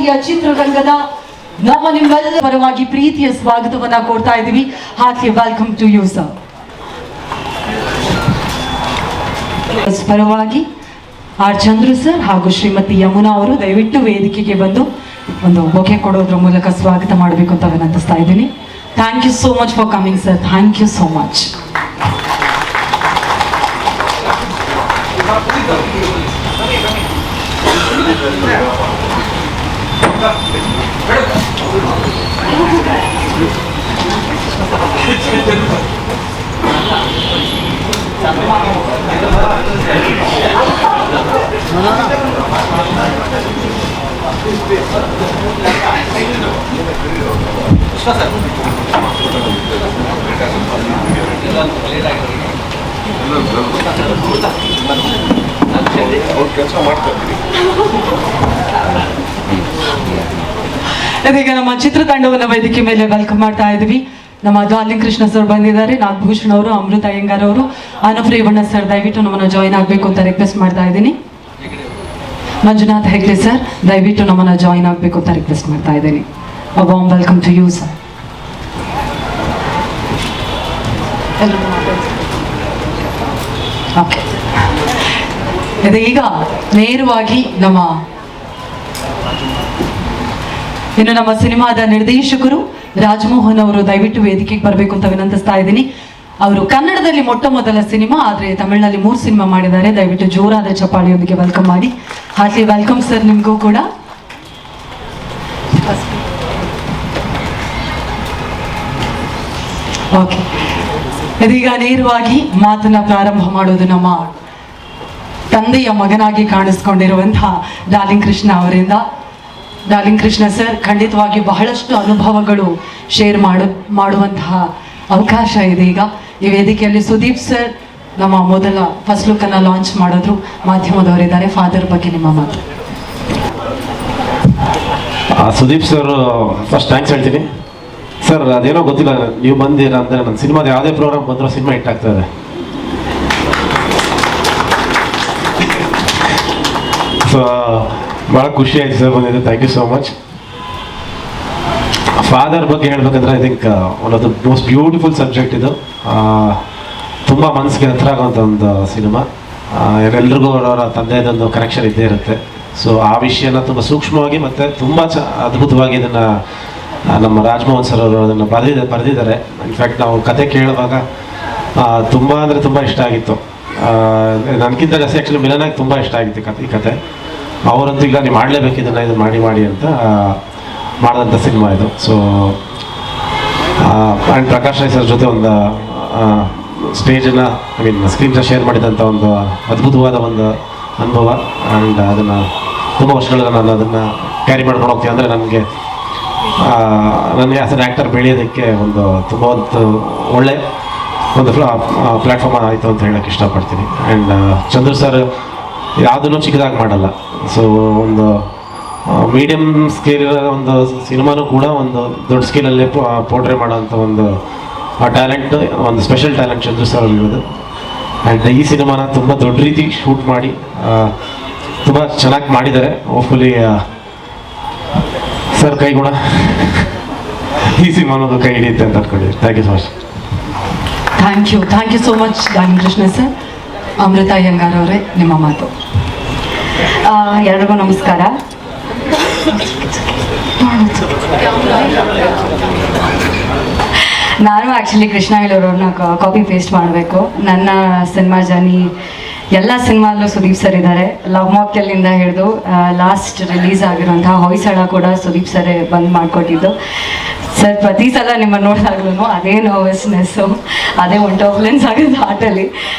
ಕನ್ನಡಿಯ ಚಿತ್ರರಂಗದ ನಮ್ಮ ನಿಮ್ಮೆಲ್ಲರ ಪರವಾಗಿ ಪ್ರೀತಿಯ ಸ್ವಾಗತವನ್ನ ಕೊಡ್ತಾ ಇದ್ದೀವಿ. Heartly welcome to you sir. ಪರವಾಗಿ ಆರ್ ಚಂದ್ರು ಸರ್ ಹಾಗೂ ಶ್ರೀಮತಿ ಯಮುನಾ ಅವರು ದಯವಿಟ್ಟು ವೇದಿಕೆಗೆ ಬಂದು ಒಂದು ಬೊಕೆ ಕೊಡೋದ್ರ ಮೂಲಕ ಸ್ವಾಗತ ಮಾಡಬೇಕು ಅಂತ ವಿನಂತಿಸ್ತಾ ಇದ್ದೀನಿ. Thank you so much for coming sir. Thank you so much. ಇದೀಗ ನಮ್ಮ ಚಿತ್ರತಂಡವನ್ನ ವೇದಿಕೆ ಮೇಲೆ ವೆಲ್ಕಮ್ ಮಾಡ್ತಾ ಇದ್ವಿ. ನಮ್ಮ ಡಾರ್ಲಿಂಗ್ ಕೃಷ್ಣ ಸರ್ ಬಂದಿದ್ದಾರೆ, ನಾಗಭೂಷಣ್ ಅವರು, ಅಮೃತ ಅಯ್ಯಂಗಾರ್ ಅವರು, ಅನುಪ್ ರೇವಣ್ಣ ಸರ್ ದಯವಿಟ್ಟು ನಮ್ಮನ್ನ ಜಾಯಿನ್ ಆಗಬೇಕು ಅಂತ ರಿಕ್ವೆಸ್ಟ್ ಮಾಡ್ತಾ ಇದ್ದೀನಿ. ಮಂಜುನಾಥ್ ಹೆಗ್ಡೆ ಸರ್ ದಯವಿಟ್ಟು ನಮ್ಮನ್ನ ಜಾಯಿನ್ ಆಗಬೇಕು ಅಂತ ರಿಕ್ವೆಸ್ಟ್ ಮಾಡ್ತಾ ಇದ್ದೀನಿ. A warm welcome to you sir. Okay, ಇದೀಗ ನೇರವಾಗಿ ನಮ್ಮ ಸಿನಿಮಾದ ನಿರ್ದೇಶಕರು ರಾಜಮೋಹನ್ ಅವರು ದಯವಿಟ್ಟು ವೇದಿಕೆಗೆ ಬರಬೇಕು ಅಂತ ವಿನಂತಿಸ್ತಾ ಇದ್ದೀನಿ. ಅವರು ಕನ್ನಡದಲ್ಲಿ ಮೊಟ್ಟ ಮೊದಲ ಸಿನಿಮಾ, ಆದರೆ ತಮಿಳಿನಲ್ಲಿ 3 ಸಿನಿಮಾ ಮಾಡಿದ್ದಾರೆ. ದಯವಿಟ್ಟು ಜೋರಾದ ಚಪ್ಪಾಳಿಯೊಂದಿಗೆ ವೆಲ್ಕಮ್ ಮಾಡಿ. ಹಾರ್ಟ್ಲಿ ವೆಲ್ಕಮ್ ಸರ್ ನಿಮಗೂ ಕೂಡ. ಓಕೆ, ಇದೀಗ ನೇರವಾಗಿ ಮಾತನ್ನ ಪ್ರಾರಂಭ ಮಾಡೋದು ನಮ್ಮ ತಂದೆಯ ಮಗನಾಗಿ ಕಾಣಿಸ್ಕೊಂಡಿರುವಂತಹ ಡಾರ್ಲಿಂಗ್ ಕೃಷ್ಣ ಅವರಿಂದ. ಡಾರ್ಲಿಂಗ್ ಕೃಷ್ಣ ಸರ್ ಖಂಡಿತವಾಗಿ ಬಹಳಷ್ಟು ಅನುಭವಗಳು ಶೇರ್ ಮಾಡುವಂತಹ ಅವಕಾಶ ಇದೆ. ಈಗ ಈ ವೇದಿಕೆಯಲ್ಲಿ ಸುದೀಪ್ ಸರ್ ನಮ್ಮ ಮೊದಲ ಫಸ್ಟ್ ಲುಕ್ ಅನ್ನ ಲಾಂಚ್ ಮಾಡಿದ್ರು. ಮಾಧ್ಯಮದವರಿದ್ದಾರೆ, ಫಾದರ್ ಬಗ್ಗೆ ನಿಮ್ಮ ಮಾತು. ಸುದೀಪ್ ಸರ್ ಫಸ್ಟ್ ಥ್ಯಾಂಕ್ಸ್ ಹೇಳ್ತೀನಿ ಸರ್. ಅದೇನೋ ಗೊತ್ತಿಲ್ಲ, ನೀವು ಬಂದಿರ ಅಂದರೆ ನನ್ನ ಸಿನಿಮಾದ ಯಾವುದೇ ಪ್ರೋಗ್ರಾಮ್ ಬಂದರೂ ಸಿನಿಮಾ ಹಿಟ್ ಆಗ್ತದೆ. ಸೊ ಭಾಳ ಖುಷಿ ಆಯ್ತು ಸರ್ ಬಂದಿದೆ. Thank you so much. Father ಬಗ್ಗೆ ಹೇಳ್ಬೇಕಂದ್ರೆ I think one of the most beautiful subject ಇದು. ತುಂಬ ಮನಸ್ಸಿಗೆ ಹತ್ರ ಆಗುವಂಥ ಒಂದು ಸಿನಿಮಾ. ಎಲ್ಲರಿಗೂ ಅವರವರ ತಂದೆದೊಂದು ಕನೆಕ್ಷನ್ ಇದ್ದೇ ಇರುತ್ತೆ. ಸೊ ಆ ವಿಷಯನ ತುಂಬ ಸೂಕ್ಷ್ಮವಾಗಿ ಮತ್ತು ತುಂಬ ಅದ್ಭುತವಾಗಿ ಇದನ್ನು ನಮ್ಮ ರಾಜಮೋಹನ್ ಸರ್ ಅವರು ಅದನ್ನು ಬರೆದಿದ್ದಾರೆ. ಇನ್ಫ್ಯಾಕ್ಟ್ ನಾವು ಕತೆ ಕೇಳುವಾಗ ತುಂಬ ಅಂದರೆ ತುಂಬ ಇಷ್ಟ ಆಗಿತ್ತು. ನನಗಿಂತ ಜಾಸ್ತಿ ಆ್ಯಕ್ಚುಲಿ ಮಿಲನಾಗಿ ತುಂಬ ಇಷ್ಟ ಆಗಿತ್ತು ಈ ಕತೆ. ಅವರಂತೂ ಇಲ್ಲ, ನೀವು ಮಾಡಲೇಬೇಕು ಇದನ್ನು ಮಾಡಿ ಅಂತ ಮಾಡಿದಂಥ ಸಿನಿಮಾ ಇದು. So and Prakash Rai sir ಜೊತೆ ಒಂದು ಸ್ಟೇಜನ್ನು ಸ್ಕ್ರೀನ್ ಶೇರ್ ಮಾಡಿದಂಥ ಒಂದು ಅದ್ಭುತವಾದ ಒಂದು ಅನುಭವ. ಆ್ಯಂಡ್ ಅದನ್ನು ತುಂಬ ವರ್ಷಗಳ ನಾನು ಅದನ್ನು ಕ್ಯಾರಿ ಮಾಡ್ಕೊಂಡು ಹೋಗ್ತೀನಿ. ಅಂದರೆ ನನಗೆ ಆ್ಯಸ್ ಅನ್ ಆ್ಯಕ್ಟರ್ ಬೆಳೆಯೋದಕ್ಕೆ ತುಂಬ ಒಳ್ಳೆ ಒಂದು ಪ್ಲ್ಯಾಟ್ಫಾರ್ಮ್ ಆಯಿತು ಅಂತ ಹೇಳೋಕ್ಕೆ ಇಷ್ಟಪಡ್ತೀನಿ. ಆ್ಯಂಡ್ ಚಂದ್ರು ಸರ್ ಯಾವುದನ್ನು ಚಿಕ್ಕದಾಗಿ ಮಾಡಲ್ಲ. ಸೊ ಒಂದು ಮೀಡಿಯಮ್ ಸ್ಕೇಲ್ ಒಂದು ಸಿನಿಮಾನೂ ಕೂಡ ಒಂದು ದೊಡ್ಡ ಸ್ಕೇಲಲ್ಲಿ ಪೋರ್ಟ್ರೇ ಮಾಡೋಂಥ ಒಂದು ಟ್ಯಾಲೆಂಟ್, ಒಂದು ಸ್ಪೆಷಲ್ ಟ್ಯಾಲೆಂಟ್ ಚಂದ್ರು ಸರ್ ಇರೋದು. ಆ್ಯಂಡ್ ಈ ಸಿನಿಮಾನ ತುಂಬ ದೊಡ್ಡ ರೀತಿ ಶೂಟ್ ಮಾಡಿ ತುಂಬ ಚೆನ್ನಾಗಿ ಮಾಡಿದ್ದಾರೆ. ಹೋಪ್ಫುಲಿ ಸರ್ ಕೈಗುಣ ಈ ಸಿನಿಮಾನೊಂದು ಕೈ ಹಿಡಿಯುತ್ತೆ ಅಂತ ಅಂದ್ಕೊಂಡಿದ್ದೀನಿ. Thank you so much. Thank you so much darling Krishna sir. Amrutha Iyengar ಅವರೇ, ನಿಮ್ಮ ಮಾತು. ಎಲ್ರಿಗೂ ನಮಸ್ಕಾರ. ನಾನು ಆ್ಯಕ್ಚುಲಿ ಕೃಷ್ಣ ಹೇಳೋರವ್ರನ್ನ ಕಾಪಿ ಪೇಸ್ಟ್ ಮಾಡಬೇಕು. ನನ್ನ ಸಿನಿಮಾ ಜರ್ನಿ ಎಲ್ಲ ಸಿನಿಮಾಲ್ಲೂ ಸುದೀಪ್ ಸರ್ ಇದ್ದಾರೆ. ಲವ್ ಮಾಕ್ಟೆಲ್ಲಿಂದ ಹಿಡಿದು ಲಾಸ್ಟ್ ರಿಲೀಸ್ ಆಗಿರುವಂತಹ ಹೊಯ್ಸಳ ಕೂಡ ಸುದೀಪ್ ಸರೇ ಬಂದು ಮಾಡಿಕೊಟ್ಟಿದ್ದು. ಸರ್ ಪ್ರತಿ ಸಲ ನಿಮ್ಮನ್ನು ನೋಡಿದಾಗ್ಲೂ ಅದೇ ನರ್ವಸ್ನೆಸ್ಸು, ಅದೇ ಒಂದು ಟರ್ಬುಲೆನ್ಸ್ ಆಗೋದು ಹಾರ್ಟಲ್ಲಿ.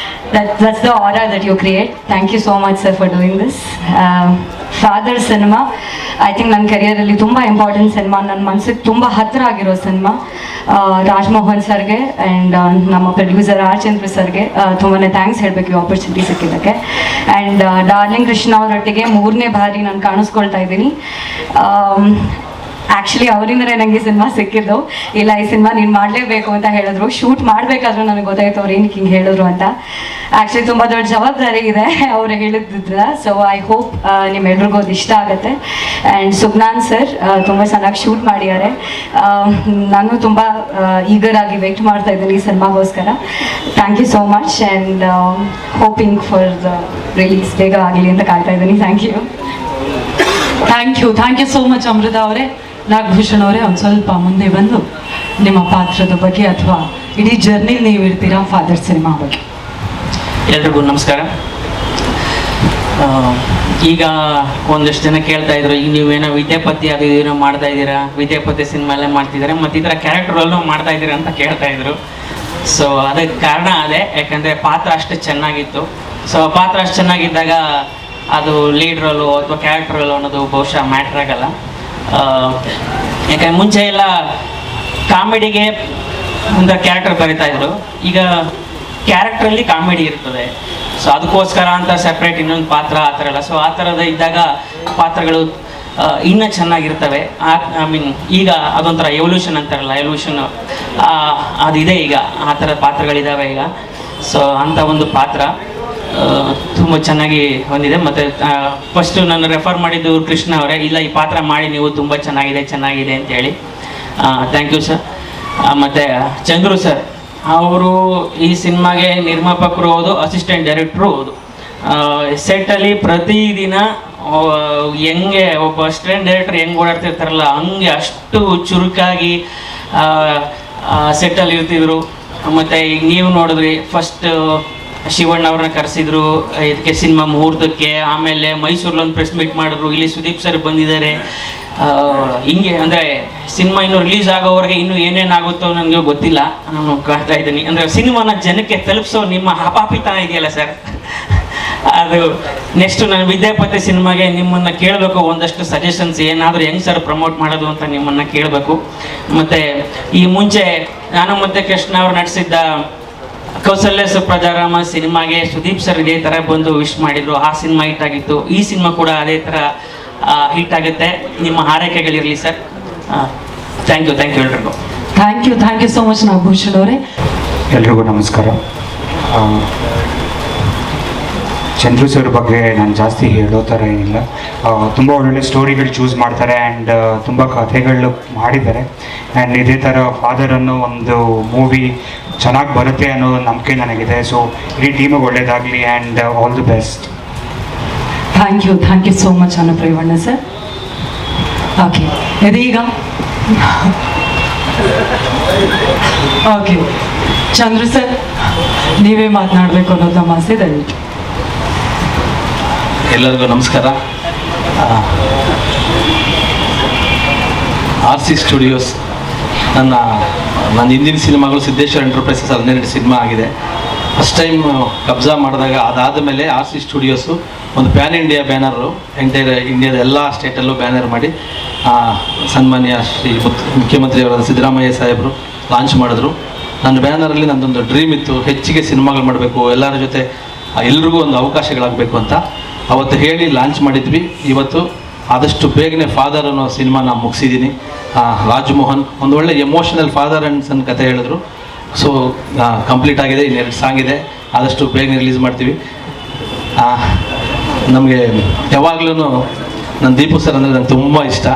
that's the aura that you create. Thank you so much sir for doing this. Father cinema I think ನನ್ನ ಕರಿಯರಲ್ಲಿ ತುಂಬ ಇಂಪಾರ್ಟೆಂಟ್ ಸಿನಿಮಾ, ನನ್ನ ಮನಸ್ಸಿಗೆ ತುಂಬ ಹತ್ತಿರ ಆಗಿರೋ ಸಿನಿಮಾ. ರಾಜಮೋಹನ್ ಸರ್ಗೆ ಆ್ಯಂಡ್ ನಮ್ಮ ಪ್ರೊಡ್ಯೂಸರ್ ಆರ್ ಚಂದ್ರ ಸರ್ಗೆ ತುಂಬಾ ಥ್ಯಾಂಕ್ಸ್ ಹೇಳಬೇಕು ಈ ಆಪರ್ಚುನಿಟಿ ಸಿಕ್ಕಿದ್ದಕ್ಕೆ. ಆ್ಯಂಡ್ ಡಾರ್ಲಿಂಗ್ ಕೃಷ್ಣ ಅವರೊಟ್ಟಿಗೆ 3ನೇ ಬಾರಿ ನಾನು ಕಾಣಿಸ್ಕೊಳ್ತಾ ಇದ್ದೀನಿ. ಆ್ಯಕ್ಚುಲಿ ಅವರಿಂದನೇ ನನಗೆ ಸಿನಿಮಾ ಸಿಕ್ಕಿದ್ದು. ಇಲ್ಲ, ಈ ಸಿನಿಮಾ ನೀನು ಮಾಡಲೇಬೇಕು ಅಂತ ಹೇಳಿದ್ರು. ಶೂಟ್ ಮಾಡಬೇಕಾದ್ರೂ ನನಗೆ ಗೊತ್ತಾಯ್ತು ಅವ್ರು ಏನಕ್ಕೆ ಹಿಂಗೆ ಹೇಳಿದ್ರು ಅಂತ. ಆ್ಯಕ್ಚುಲಿ ತುಂಬ ದೊಡ್ಡ ಜವಾಬ್ದಾರಿ ಇದೆ ಅವ್ರು ಹೇಳಿದ್ದಿದ್ರ. ಸೊ ಐ ಹೋಪ್ ನಿಮ್ಮೆಲ್ರಿಗೂ ಅದು ಇಷ್ಟ ಆಗುತ್ತೆ. ಆ್ಯಂಡ್ ಸುಜ್ಞಾನ್ ಸರ್ ತುಂಬ ಚೆನ್ನಾಗಿ ಶೂಟ್ ಮಾಡಿದ್ದಾರೆ. ನಾನು ತುಂಬ ಈಗರಾಗಿ ವೆಯ್ಟ್ ಮಾಡ್ತಾ ಇದ್ದೀನಿ ಈ ಸಿನಿಮಾಗೋಸ್ಕರ. Thank you so much and hoping for the release ಬೇಗ ಆಗಲಿ ಅಂತ ಕಾಯ್ತಾ ಇದ್ದೀನಿ. Thank you so much Amrutha ಅವರೇ. ನಾಗಭೂಷಣ್ ಅವರೇ, ಒಂದು ಸ್ವಲ್ಪ ಮುಂದೆ ಬಂದು ನಿಮ್ಮ ಪಾತ್ರದ ಬಗ್ಗೆ ಅಥವಾ ಇಡೀ ಜರ್ನಿಲಿ ನೀವು ಇರ್ತೀರಾ ಫಾದರ್ ಸಿನಿಮಾ ಬಗ್ಗೆ. ಎಲ್ರಿಗೂ ನಮಸ್ಕಾರ. ಈಗ ಒಂದಷ್ಟು ಜನ ಕೇಳ್ತಾ ಇದ್ರು, ಈಗ ನೀವೇನೋ ವಿದ್ಯಾಪತಿ ಅದು ಏನೋ ಮಾಡ್ತಾ ಇದ್ದೀರಾ, ವಿದ್ಯಾಪತಿ ಸಿನಿಮಾ ಎಲ್ಲ ಮಾಡ್ತಿದ್ದಾರೆ, ಮತ್ತು ಈ ಥರ ಕ್ಯಾರೆಕ್ಟರಲ್ಲೂ ಮಾಡ್ತಾ ಇದ್ದೀರಾ ಅಂತ ಕೇಳ್ತಾ ಇದ್ರು. ಸೊ ಅದಕ್ಕೆ ಕಾರಣ ಅದೇ, ಯಾಕಂದರೆ ಪಾತ್ರ ಅಷ್ಟು ಚೆನ್ನಾಗಿತ್ತು. ಸೊ ಪಾತ್ರ ಅಷ್ಟು ಚೆನ್ನಾಗಿದ್ದಾಗ ಅದು ಲೀಡ್ ರೋಲು ಅಥವಾ ಕ್ಯಾರೆಕ್ಟರ್ ರೋಲು ಅನ್ನೋದು ಬಹುಶಃ ಮ್ಯಾಟ್ರ್ ಆಗಲ್ಲ. ಯಾಕಂದರೆ ಮುಂಚೆ ಎಲ್ಲ ಕಾಮಿಡಿಗೆ ಒಂದು ಕ್ಯಾರೆಕ್ಟರ್ ಬರೀತಾ ಇದ್ರು, ಈಗ ಕ್ಯಾರೆಕ್ಟ್ರಲ್ಲಿ ಕಾಮಿಡಿ ಇರ್ತದೆ. ಸೊ ಅದಕ್ಕೋಸ್ಕರ ಅಂತ ಸಪ್ರೇಟ್ ಇನ್ನೊಂದು ಪಾತ್ರ ಆ ಥರ ಎಲ್ಲ. ಸೊ ಆ ಥರದ ಇದ್ದಾಗ ಪಾತ್ರಗಳು ಇನ್ನೂ ಚೆನ್ನಾಗಿರ್ತವೆ. ಐ ಮೀನ್ ಈಗ ಅದೊಂಥರ ಎವಲ್ಯೂಷನ್ ಅಂತಾರಲ್ಲ, ಎವಲ್ಯೂಷನ್ ಅದಿದೆ ಈಗ, ಆ ಥರ ಪಾತ್ರಗಳಿದ್ದಾವೆ ಈಗ. ಸೊ ಅಂಥ ಒಂದು ಪಾತ್ರ ತುಂಬ ಚೆನ್ನಾಗಿ ಬಂದಿದೆ. ಮತ್ತು ಫಸ್ಟು ನಾನು ರೆಫರ್ ಮಾಡಿದ್ದು ಕೃಷ್ಣ ಅವರೇ, ಇಲ್ಲ ಈ ಪಾತ್ರ ಮಾಡಿ ನೀವು ತುಂಬ ಚೆನ್ನಾಗಿದೆ ಅಂತೇಳಿ. Thank you sir. ಮತ್ತು ಚಂದ್ರು ಸರ್, ಅವರು ಈ ಸಿನಿಮಾಗೆ ನಿರ್ಮಾಪಕರು ಹೌದು, ಅಸಿಸ್ಟೆಂಟ್ ಡೈರೆಕ್ಟ್ರು ಹೌದು. ಸೆಟ್ಟಲ್ಲಿ ಪ್ರತಿದಿನ ಹೆಂಗೆ ಒಬ್ಬ ಅಸಿಸ್ಟೆಂಟ್ ಡೈರೆಕ್ಟರ್ ಹೆಂಗೆ ಓಡಾಡ್ತಿರ್ತಾರಲ್ಲ ಹಂಗೆ ಅಷ್ಟು ಚುರುಕಾಗಿ ಸೆಟ್ಟಲ್ಲಿ ಇರ್ತಿದ್ರು. ಮತ್ತು ಈಗ ನೀವು ನೋಡಿದ್ರಿ, ಫಸ್ಟ್ ಶಿವಣ್ಣ ಅವ್ರನ್ನ ಕರೆಸಿದ್ರು ಇದಕ್ಕೆ ಸಿನಿಮಾ ಮುಹೂರ್ತಕ್ಕೆ, ಆಮೇಲೆ ಮೈಸೂರಲ್ಲಿ ಪ್ರೆಸ್ ಮೀಟ್ ಮಾಡಿದ್ರು, ಇಲ್ಲಿ ಸುದೀಪ್ ಸರ್ ಬಂದಿದ್ದಾರೆ. ಹಿಂಗೆ ಅಂದರೆ ಸಿನಿಮಾ ಇನ್ನೂ ರಿಲೀಸ್ ಆಗೋವರೆಗೆ ಇನ್ನೂ ಏನೇನಾಗುತ್ತೋ ನನಗೆ ಗೊತ್ತಿಲ್ಲ, ನಾನು ಕಾಡ್ತಾ ಇದ್ದೀನಿ. ಅಂದರೆ ಸಿನಿಮಾನ ಜನಕ್ಕೆ ತಲುಪಿಸೋ ನಿಮ್ಮ ಹಪಾಪಿತನ ಇದೆಯಲ್ಲ ಸರ್, ಅದು ನೆಕ್ಸ್ಟ್ ನಾನು ವಿದ್ಯಾಪತಿ ಸಿನಿಮಾಗೆ ನಿಮ್ಮನ್ನು ಕೇಳಬೇಕು, ಒಂದಷ್ಟು ಸಜೆಷನ್ಸ್ ಏನಾದರೂ ಹೆಂಗೆ ಸರ್ ಪ್ರಮೋಟ್ ಮಾಡೋದು ಅಂತ ನಿಮ್ಮನ್ನು ಕೇಳಬೇಕು. ಮತ್ತು ಈ ಮುಂಚೆ ನಾನು ಮತ್ತು ಕೃಷ್ಣ ಅವ್ರು ನಡೆಸಿದ್ದ ಕೌಸಲ್ಯ ಸುಪ್ರಜಾರಾಮ ಸಿನಿಮಾಗೆ ಸುದೀಪ್ ಸರ್ ಇದೇ ಥರ ಬಂದು ವಿಶ್ ಮಾಡಿದರು, ಆ ಸಿನಿಮಾ ಹಿಟ್ ಆಗಿತ್ತು. ಈ ಸಿನಿಮಾ ಕೂಡ ಅದೇ ಥರ ಹಿಟ್ ಆಗುತ್ತೆ, ನಿಮ್ಮ ಹಾರೈಕೆಗಳಿರಲಿ ಸರ್. ಥ್ಯಾಂಕ್ ಯು ಎಲ್ರಿಗೂ. Thank you so much Nagabhushan ಅವರೇ. ಎಲ್ರಿಗೂ ನಮಸ್ಕಾರ. ಚಂದ್ರು ಸರ್ ಬಗ್ಗೆ ನಾನು ಜಾಸ್ತಿ ಹೇಳೋ ಥರ ಏನಿಲ್ಲ. ತುಂಬ ಒಳ್ಳೊಳ್ಳೆ ಸ್ಟೋರಿಗಳು ಚೂಸ್ ಮಾಡ್ತಾರೆ ಆ್ಯಂಡ್ ತುಂಬ ಕಥೆಗಳು ಮಾಡಿದ್ದಾರೆ. ಆ್ಯಂಡ್ ಇದೇ ಥರ ಫಾದರ್ ಅನ್ನೋ ಒಂದು ಮೂವಿ ಚೆನ್ನಾಗಿ ಬರುತ್ತೆ ಅನ್ನೋ ನಂಬಿಕೆ ನನಗಿದೆ. ಸೊ ಇಡೀ ಟೀಮಿಗೆ ಒಳ್ಳೇದಾಗಲಿ and all the best. Thank you so much ಅನ್ನಪ್ರೇವಣ್ಣ ಸರ್. ಓಕೆ, ಇದೀಗ ಓಕೆ ಚಂದ್ರು ಸರ್ ನೀವೇ ಮಾತನಾಡಬೇಕು ಅನ್ನೋದು ನಮ್ಮ ಆಸೆ. ದಯವಿಟ್ಟು. ಎಲ್ಲರಿಗೂ ನಮಸ್ಕಾರ. RC ಸ್ಟುಡಿಯೋಸ್ ನನ್ನ ಹಿಂದಿನ ಸಿನಿಮಾಗಳು ಸಿದ್ದೇಶ್ವರ ಎಂಟರ್ಪ್ರೈಸಸ್ 12 ಸಿನಿಮಾ ಆಗಿದೆ. ಫಸ್ಟ್ ಟೈಮ್ ಕಬ್ಜಾ ಮಾಡಿದಾಗ ಅದಾದ ಮೇಲೆ RC ಸ್ಟುಡಿಯೋಸು ಒಂದು ಪ್ಯಾನ್ ಇಂಡಿಯಾ ಬ್ಯಾನರು ಎಂಟೈರ್ ಇಂಡಿಯಾದ ಎಲ್ಲ ಸ್ಟೇಟಲ್ಲೂ ಬ್ಯಾನರ್ ಮಾಡಿ ಸನ್ಮಾನ್ಯ ಶ್ರೀ ಮುಖ್ಯಮಂತ್ರಿಯವರಾದ ಸಿದ್ದರಾಮಯ್ಯ ಸಾಹೇಬರು ಲಾಂಚ್ ಮಾಡಿದ್ರು. ನನ್ನ ಬ್ಯಾನರಲ್ಲಿ ನನ್ನದೊಂದು ಡ್ರೀಮ್ ಇತ್ತು, ಹೆಚ್ಚಿಗೆ ಸಿನಿಮಾಗಳು ಮಾಡಬೇಕು, ಎಲ್ಲರ ಜೊತೆ ಎಲ್ರಿಗೂ ಒಂದು ಅವಕಾಶಗಳಾಗಬೇಕು ಅಂತ ಅವತ್ತು ಹೇಳಿ ಲಾಂಚ್ ಮಾಡಿದ್ವಿ. ಇವತ್ತು ಆದಷ್ಟು ಬೇಗನೆ ಫಾದರ್ ಅನ್ನೋ ಸಿನಿಮಾನ ಮುಗಿಸಿದ್ದೀನಿ. ರಾಜ್ಮೋಹನ್ ಒಂದು ಒಳ್ಳೆ ಎಮೋಷನಲ್ ಫಾದರ್ ಆ್ಯಂಡ್ ಸನ್ ಕತೆ ಹೇಳಿದ್ರು. ಸೊ ಕಂಪ್ಲೀಟ್ ಆಗಿದೆ, ಇನ್ನೆರಡು ಸಾಂಗ್ ಇದೆ, ಆದಷ್ಟು ಬೇಗನೆ ರಿಲೀಸ್ ಮಾಡ್ತೀವಿ. ನಮಗೆ ಯಾವಾಗಲೂ ನನ್ನ ದೀಪು ಸರ್ ಅಂದರೆ ನನಗೆ ತುಂಬ ಇಷ್ಟ.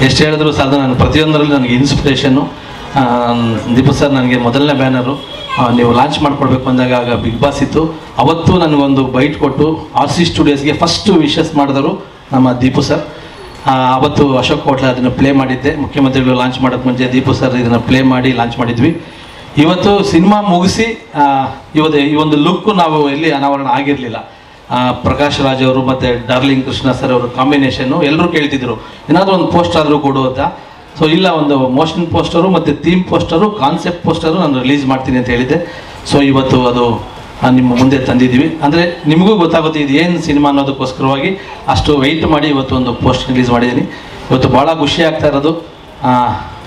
ಎಷ್ಟು ಹೇಳಿದ್ರು ಸಾಧ್ಯ, ನಾನು ಪ್ರತಿಯೊಂದರಲ್ಲಿ ನನಗೆ ಇನ್ಸ್ಪಿರೇಷನ್ನು. ದೀಪು ಸರ್ ನನಗೆ ಮೊದಲನೇ ಬ್ಯಾನರು ನೀವು ಲಾಂಚ್ ಮಾಡಿಕೊಡ್ಬೇಕು ಅಂದಾಗ ಆಗ ಬಿಗ್ ಬಾಸ್ ಇತ್ತು. ಅವತ್ತು ನನಗೊಂದು ಬೈಟ್ ಕೊಟ್ಟು RC ಸ್ಟುಡಿಯೋಸ್ಗೆ ಫಸ್ಟು ವಿಶಸ್ ಮಾಡಿದರು ನಮ್ಮ ದೀಪು ಸರ್. ಅವತ್ತು ಅಶೋಕ್ ಹೋಟ್ಲ ಅದನ್ನು ಪ್ಲೇ ಮಾಡಿದ್ದೆ. ಮುಖ್ಯಮಂತ್ರಿಗಳು ಲಾಂಚ್ ಮಾಡೋಕ್ಕೆ ಮುಂಚೆ ದೀಪು ಸರ್ ಇದನ್ನು ಪ್ಲೇ ಮಾಡಿ ಲಾಂಚ್ ಮಾಡಿದ್ವಿ. ಇವತ್ತು ಸಿನಿಮಾ ಮುಗಿಸಿ ಈ ಒಂದು ಲುಕ್ಕು ನಾವು ಎಲ್ಲಿ ಅನಾವರಣ ಆಗಿರಲಿಲ್ಲ. ಪ್ರಕಾಶ್ ರಾಜ್ ಅವರು ಮತ್ತು ಡಾರ್ಲಿಂಗ್ ಕೃಷ್ಣ ಸರ್ ಅವರು ಕಾಂಬಿನೇಷನ್ನು ಎಲ್ಲರೂ ಕೇಳ್ತಿದ್ರು ಏನಾದರೂ ಒಂದು ಪೋಸ್ಟ್ ಆದರೂ ಕೊಡು ಅಂತ. ಸೊ ಇಲ್ಲ, ಒಂದು ಮೋಷನ್ ಪೋಸ್ಟರು ಮತ್ತು ಥೀಮ್ ಪೋಸ್ಟರು, ಕಾನ್ಸೆಪ್ಟ್ ಪೋಸ್ಟರು ನಾನು ರಿಲೀಸ್ ಮಾಡ್ತೀನಿ ಅಂತ ಹೇಳಿದ್ದೆ. ಸೊ ಇವತ್ತು ಅದು ನಿಮ್ಮ ಮುಂದೆ ತಂದಿದ್ದೀವಿ. ಅಂದರೆ ನಿಮಗೂ ಗೊತ್ತಾಗುತ್ತೆ ಇದು ಏನು ಸಿನಿಮಾ ಅನ್ನೋದಕ್ಕೋಸ್ಕರವಾಗಿ ಅಷ್ಟು ವೆಯ್ಟ್ ಮಾಡಿ ಇವತ್ತು ಒಂದು ಪೋಸ್ಟ್ ರಿಲೀಸ್ ಮಾಡಿದ್ದೀನಿ. ಇವತ್ತು ಭಾಳ ಖುಷಿ ಆಗ್ತಾ ಇರೋದು,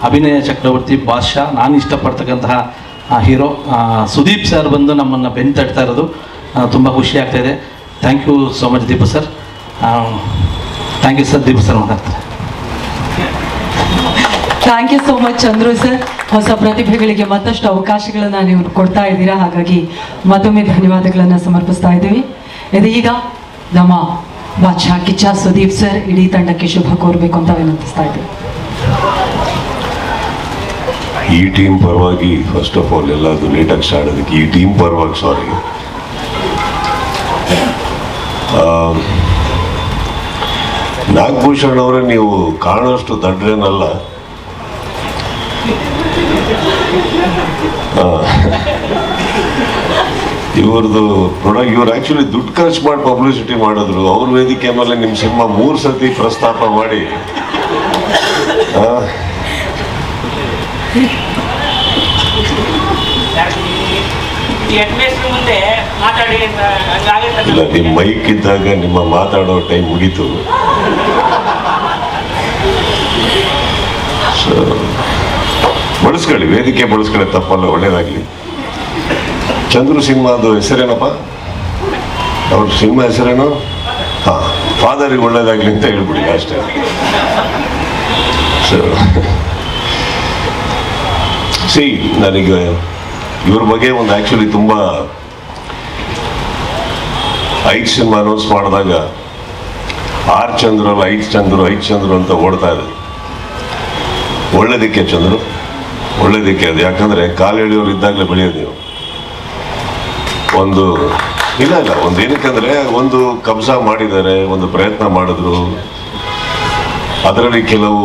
ಅಭಿನಯ ಚಕ್ರವರ್ತಿ ಬಾದ್ಶಾ ನಾನು ಇಷ್ಟಪಡ್ತಕ್ಕಂತಹ ಹೀರೋ ಸುದೀಪ್ ಸರ್ ಬಂದು ನಮ್ಮನ್ನು ಬೆನ್ನು ತಟ್ತಾ ಇರೋದು ತುಂಬ ಖುಷಿ ಆಗ್ತಾಯಿದೆ. Thank you so much Deepu sir. Thank you sir. Deepu sir ಮಾತಾಡ್ತಾರೆ. Thank you so much Chandru sir. ಹೊಸ ಪ್ರತಿಭೆಗಳಿಗೆ ಮತ್ತಷ್ಟು ಅವಕಾಶಗಳನ್ನು ನೀವು ಕೊಡ್ತಾ ಇದ್ದೀರಾ, ಹಾಗಾಗಿ ಮತ್ತೊಮ್ಮೆ ಧನ್ಯವಾದಗಳನ್ನು ಸಮರ್ಪಿಸ್ತಾ ಇದ್ದೀವಿ. ಇದೀಗ ನಮ್ಮ ಬಾದ್ಶಾ ಕಿಚ್ಚ ಸುದೀಪ್ ಸರ್ ಇಡೀ ತಂಡಕ್ಕೆ ಶುಭ ಕೋರಬೇಕು ಅಂತ ವಿನಂತಿಸ್ತಾ ಇದ್ದೀವಿ. ಈ ಟೀಮ್ ಪರವಾಗಿ ಫಸ್ಟ್ ಆಫ್ ಆಲ್ ಎಲ್ಲದು ಲೇಟಾಗಿ ಸ್ಟಾರ್ಟ್ ಆಗೋದಕ್ಕೆ ಈ ಟೀಮ್ ಪರವಾಗಿ ಸಾರಿ. ನಾಗಭೂಷಣ್ ಅವರೇ, ನೀವು ಕಾಣೋಷ್ಟು ದಡ್ರೇನಲ್ಲ. ಇವ್ರದ್ದು ಪ್ರಾಡಕ್ಟ್ ಇವ್ರು ಆ್ಯಕ್ಚುಲಿ ದುಡ್ಡು ಖರ್ಚು ಮಾಡಿ ಪಬ್ಲಿಸಿಟಿ ಮಾಡಿದ್ರು. ಅವ್ರ ವೇದಿಕೆ ಮೇಲೆ ನಿಮ್ಮ ಸಿನಿಮಾ 3 ಸತಿ ಪ್ರಸ್ತಾಪ ಮಾಡಿ ಮುಂದೆ ಮಾತಾಡಿ ಅಂತ ಹಂಗಾಗುತ್ತೆ. ಇಲ್ಲ, ನಿಮ್ಮ ಮೈಕ್ ಇದ್ದಾಗ ನಿಮ್ಮ ಮಾತಾಡೋ ಟೈಮ್ ಮುಗೀತು. ಸೊ ಬಳಸ್ಕೊಳ್ಳಿ, ವೇದಿಕೆ ಬಳಸ್ಕೊಳ್ಳಿ, ತಪ್ಪಲ್ಲ, ಒಳ್ಳೇದಾಗಲಿ. ಚಂದ್ರು ಸಿನಿಮಾದು ಹೆಸರೇನಪ್ಪ? ಅವ್ರ ಸಿನಿಮಾ ಹೆಸರೇನು? ಹಾಂ, ಫಾದರಿಗೆ ಒಳ್ಳೇದಾಗಲಿ ಅಂತ ಹೇಳ್ಬಿಡಿ ಅಷ್ಟೇ. ಸೊ ಸಿ, ನನಗೆ ಇವ್ರ ಬಗ್ಗೆ ಒಂದು ಆ್ಯಕ್ಚುಲಿ ತುಂಬ 5 ಸಿನಿಮಾ ಅನೌನ್ಸ್ ಮಾಡಿದಾಗ 6 ಚಂದ್ರಲ್ಲ 5 ಚಂದ್ರು ಅಂತ ಓಡ್ತಾ ಇದೆ. ಒಳ್ಳೇದಕ್ಕೆ ಚಂದ್ರು, ಒಳ್ಳೇದಕ್ಕೆ ಅದು. ಯಾಕಂದರೆ ಕಾಲೆಳೆಯೋರು ಇದ್ದಾಗಲೇ ಬೆಳೆಯೋದು ನೀವು. ಒಂದು ಇಲ್ಲ ಒಂದು ಏನಕ್ಕಂದರೆ ಒಂದು ಕಬ್ಜಾ ಮಾಡಿದ್ದಾರೆ, ಒಂದು ಪ್ರಯತ್ನ ಮಾಡಿದ್ರು, ಅದರಲ್ಲಿ ಕೆಲವು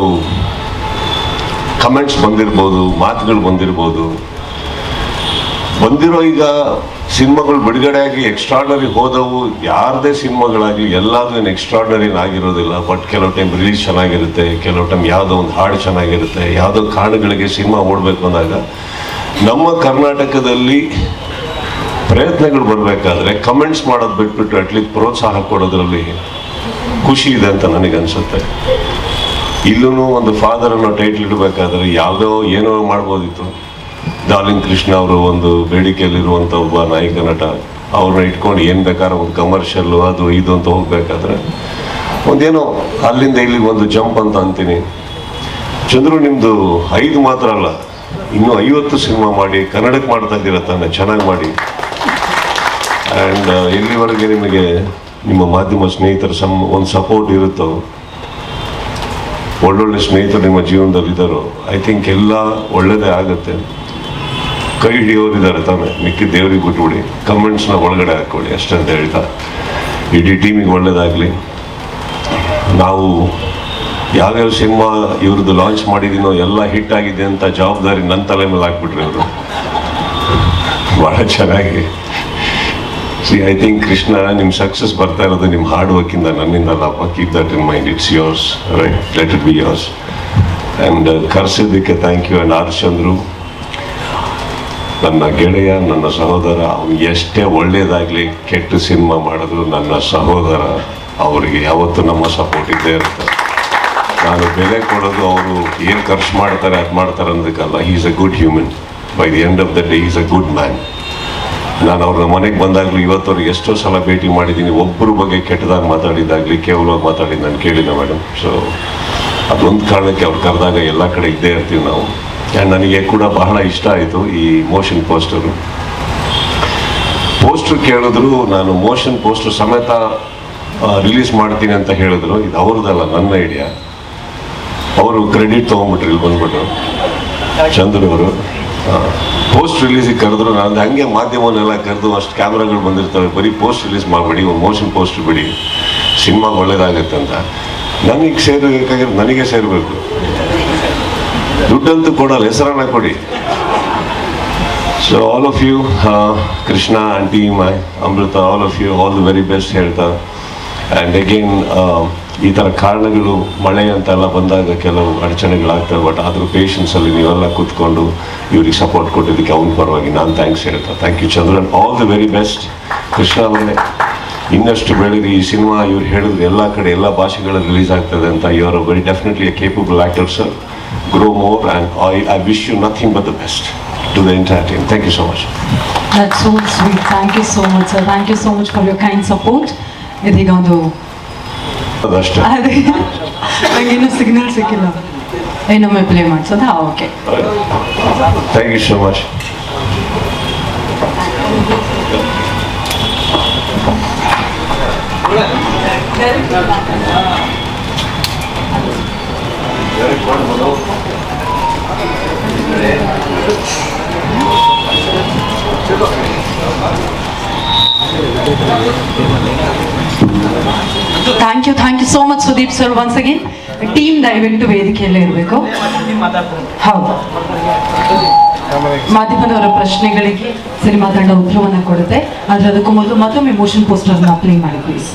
ಕಮೆಂಟ್ಸ್ ಬಂದಿರ್ಬೋದು, ಮಾತುಗಳು ಬಂದಿರ್ಬೋದು. ಬಂದಿರೋ ಈಗ ಸಿನಿಮಾಗಳು ಬಿಡುಗಡೆಯಾಗಿ ಎಕ್ಸ್ಟ್ರಾರ್ಡನರಿ ಹೋದವು. ಯಾರದೇ ಸಿನಿಮಾಗಳಾಗಲಿ ಎಲ್ಲಾದ್ರೂ ಏನು ಎಕ್ಸ್ಟ್ರಾರ್ಡನರಿ ಆಗಿರೋದಿಲ್ಲ. ಬಟ್ ಕೆಲವು ಟೈಮ್ ರಿಲೀಸ್ ಚೆನ್ನಾಗಿರುತ್ತೆ, ಕೆಲವು ಟೈಮ್ ಯಾವುದೋ ಒಂದು ಹಾಡು ಚೆನ್ನಾಗಿರುತ್ತೆ. ಯಾವುದೋ ಕಾರಣಗಳಿಗೆ ಸಿನಿಮಾ ಓಡಬೇಕು ಅಂದಾಗ ನಮ್ಮ ಕರ್ನಾಟಕದಲ್ಲಿ ಪ್ರಯತ್ನಗಳು ಬರಬೇಕಾದ್ರೆ ಕಮೆಂಟ್ಸ್ ಮಾಡೋದು ಬಿಟ್ಬಿಟ್ಟು ಅಟ್ಲೀಸ್ಟ್ ಪ್ರೋತ್ಸಾಹ ಕೊಡೋದ್ರಲ್ಲಿ ಖುಷಿ ಇದೆ ಅಂತ ನನಗನ್ಸುತ್ತೆ. ಇಲ್ಲೂ ಒಂದು ಫಾದರ್ ಅನ್ನೋ ಟೈಟ್ಲ್ ಇಡಬೇಕಾದ್ರೆ ಯಾವುದೋ ಏನೋ ಮಾಡ್ಬೋದಿತ್ತು. ಡಾರ್ಲಿಂಗ್ ಕೃಷ್ಣ ಅವರು ಒಂದು ಬೇಡಿಕೆಯಲ್ಲಿರುವಂಥ ಒಬ್ಬ ನಾಯಕ ನಟ, ಅವ್ರನ್ನ ಇಟ್ಕೊಂಡು ಏನು ಬೇಕಾದ್ರೆ ಒಂದು ಕಮರ್ಷಿಯಲ್ಲು ಅದು ಇದು ಅಂತ ಹೋಗ್ಬೇಕಾದ್ರೆ ಒಂದೇನೋ ಅಲ್ಲಿಂದ ಇಲ್ಲಿಗೆ ಒಂದು ಜಂಪ್ ಅಂತ ಅಂತೀನಿ. ಚಂದ್ರು, ನಿಮ್ಮದು 5 ಮಾತ್ರ ಅಲ್ಲ, ಇನ್ನೂ 50 ಸಿನಿಮಾ ಮಾಡಿ ಕನ್ನಡಕ್ಕೆ ಮಾಡ್ತಾ ಇದ್ದೀರ ತಾನೆ, ಚೆನ್ನಾಗಿ ಮಾಡಿ. ಆ್ಯಂಡ್ ಎಲ್ಲಿವರೆಗೆ ನಿಮಗೆ ನಿಮ್ಮ ಮಾಧ್ಯಮ ಸ್ನೇಹಿತರ ಒಂದು ಸಪೋರ್ಟ್ ಇರುತ್ತೋ, ಒಳ್ಳೊಳ್ಳೆ ಸ್ನೇಹಿತರು ನಿಮ್ಮ ಜೀವನದಲ್ಲಿದ್ದಾರೋ, ಐ ಥಿಂಕ್ ಎಲ್ಲ ಒಳ್ಳೆಯದೇ ಆಗುತ್ತೆ. ಕೈ ಹಿಡಿಯೋರಿದ್ದಾರೆ ತಾನೆ, ಮಿಕ್ಕಿ ದೇವ್ರಿಗೆ ಬಿಟ್ಬಿಡಿ, ಕಮೆಂಟ್ಸ್ನ ಒಳಗಡೆ ಹಾಕ್ಕೊಳ್ಳಿ ಅಷ್ಟೇ ಅಂತ ಹೇಳ್ತಾ ಇಡೀ ಟೀಮಿಗೆ ಒಳ್ಳೇದಾಗಲಿ. ನಾವು ಯಾವ್ಯಾವ ಸಿನಿಮಾ ಇವ್ರದ್ದು ಲಾಂಚ್ ಮಾಡಿದ್ದೀನೋ ಎಲ್ಲ ಹಿಟ್ ಆಗಿದೆ ಅಂತ ಜವಾಬ್ದಾರಿ ನನ್ನ ತಲೆ ಮೇಲೆ ಹಾಕ್ಬಿಟ್ರಿ ಅವರು. ಭಾಳ ಚೆನ್ನಾಗಿ. ಸಿ, ಐ ಥಿಂಕ್ ಕೃಷ್ಣ, ನಿಮ್ಮ ಸಕ್ಸಸ್ ಬರ್ತಾ ಇರೋದು ನಿಮ್ಮ ಹಾರ್ಡ್ ವರ್ಕಿಂದ, ನನ್ನಿಂದ ಅಲ್ಲಪ್ಪ. Keep that in mind, it's yours, right, let it be yours. And ಕರೆಸಿದ್ದಕ್ಕೆ thank you. And R Chandru, ನನ್ನ ಗೆಳೆಯ, ನನ್ನ ಸಹೋದರ. ಅವ್ನು ಎಷ್ಟೇ ಒಳ್ಳೇದಾಗಲಿ ಕೆಟ್ಟ ಸಿನಿಮಾ ಮಾಡಿದ್ರು ನನ್ನ ಸಹೋದರ, ಅವರಿಗೆ ಯಾವತ್ತೂ ನಮ್ಮ ಸಪೋರ್ಟ್ ಇದ್ದೇ ಇರುತ್ತೆ. ನಾನು ಬೆಲೆ ಕೊಡೋದು ಅವರು ಏನು ಖರ್ಚು ಮಾಡ್ತಾರೆ ಅದು ಮಾಡ್ತಾರೆ ಅನ್ನೋದಕ್ಕಲ್ಲ. He is a good human. By the end of the day is a good man. ನಾನು ಅವ್ರ ಮನೆಗೆ ಬಂದಾಗಲೂ ಇವತ್ತವ್ರಿಗೆ ಎಷ್ಟೋ ಸಲ ಭೇಟಿ ಮಾಡಿದ್ದೀನಿ. ಒಬ್ಬರ ಬಗ್ಗೆ ಕೆಟ್ಟದಾಗಿ ಮಾತಾಡಿದ್ದಾಗಲಿ ಕೇವಲವಾಗಿ ಮಾತಾಡಿದ್ದು ನಾನು ಕೇಳಿಲ್ಲ ಮೇಡಮ್. ಸೊ ಅದೊಂದು ಕಾರಣಕ್ಕೆ ಅವ್ರು ಕರೆದಾಗ ಎಲ್ಲ ಕಡೆ ಇದ್ದೇ ಇರ್ತೀವಿ ನಾವು. ಆ್ಯಂಡ್ ನನಗೆ ಕೂಡ ಬಹಳ ಇಷ್ಟ ಆಯಿತು ಈ ಮೋಷನ್ ಪೋಸ್ಟರು. ಪೋಸ್ಟ್ರು ಕೇಳಿದ್ರು, ನಾನು ಮೋಷನ್ ಪೋಸ್ಟರ್ ಸಮೇತ ರಿಲೀಸ್ ಮಾಡ್ತೀನಿ ಅಂತ ಹೇಳಿದ್ರು. ಇದು ಅವ್ರದ್ದಲ್ಲ, ನನ್ನ ಐಡಿಯಾ. ಅವರು ಕ್ರೆಡಿಟ್ ತೊಗೊಂಡ್ಬಿಟ್ರು, ಇಲ್ಲಿ ಬಂದ್ಬಿಟ್ರು ಚಂದ್ರು ಅವರು. ಪೋಸ್ಟ್ ರಿಲೀಸಿಗೆ ಕರೆದ್ರು. ನಾನು ಹಂಗೆ ಮಾಧ್ಯಮವನ್ನೆಲ್ಲ ಕರೆದು ಅಷ್ಟು ಕ್ಯಾಮ್ರಾಗಳು ಬಂದಿರ್ತವೆ, ಬರೀ ಪೋಸ್ಟ್ ರಿಲೀಸ್ ಮಾಡಬೇಡಿ, ಒಂದು ಮೋಷನ್ ಪೋಸ್ಟ್ ಬಿಡಿ, ಸಿನಿಮಾ ಒಳ್ಳೇದಾಗತ್ತೆ ಅಂತ. ನನಗೆ ಸೇರಬೇಕಾಗಿರೋದು ನನಗೆ ಸೇರಬೇಕು. ದುಡ್ಡಂತೂ ಕೊಡಲ್ಲ, ಹೆಸರನ್ನ ಕೊಡಿ. So all of you, Krishna and team, Amrita, all of you all the very best ಹೇಳ್ತಾ. ಆ್ಯಂಡ್ ಅಗೇನ್ ಈ ಥರ ಕಾರಣಗಳು, ಮಳೆ ಅಂತೆಲ್ಲ ಬಂದಾಗ ಕೆಲವು ಅಡಚಣೆಗಳಾಗ್ತವೆ. ಬಟ್ ಆದರೂ ಪೇಷನ್ಸಲ್ಲಿ ನೀವೆಲ್ಲ ಕೂತ್ಕೊಂಡು ಇವ್ರಿಗೆ ಸಪೋರ್ಟ್ ಕೊಟ್ಟಿದ್ದಕ್ಕೆ ಅವ್ನ ಪರವಾಗಿ ನಾನು ಥ್ಯಾಂಕ್ಸ್ ಹೇಳ್ತಾ. Thank you Chandran, all the very best. Krishna ಅವರೇ, ಇನ್ನಷ್ಟು ಬೆಳೀರಿ. ಈ ಸಿನಿಮಾ ಇವ್ರು ಹೇಳಿದ್ರು ಎಲ್ಲ ಕಡೆ ಎಲ್ಲ ಭಾಷೆಗಳಲ್ಲಿ ರಿಲೀಸ್ ಆಗ್ತದೆ ಅಂತ. You are very definitely a capable actor sir. Grow more, and I wish you nothing but the best to the entire team. Thank you so much. That's so sweet. Thank you so much, sir. Thank you so much for your kind support. ಇದೀಗ ಒಂದು ಅದಷ್ಟೇ. ಅದೇ ನಂಗಿನ್ನೂ signal ಸಿಕ್ಕಿಲ್ಲ. ಇನ್ನೊಮ್ಮೆ play ಮಾಡಿಸೋದಾ? Okay. Thank you so much. Thank you so much Sudeep sir. Once again team ದಯವಿಟ್ಟು ವೇದಿಕೆಯಲ್ಲೇ ಇರಬೇಕು. ಹೌದು, ಮಾಧ್ಯಮದವರ ಪ್ರಶ್ನೆಗಳಿಗೆ ಸಿನಿಮಾ ತಂಡ ಉತ್ತರವನ್ನು ಕೊಡುತ್ತೆ. ಆದರೆ ಅದಕ್ಕೂ ಮೊದಲು ಮತ್ತೊಮ್ಮೆ ಮೋಷನ್ ಪೋಸ್ಟರ್ನ ಪ್ಲೇ ಮಾಡಿ ಪ್ಲೀಸ್.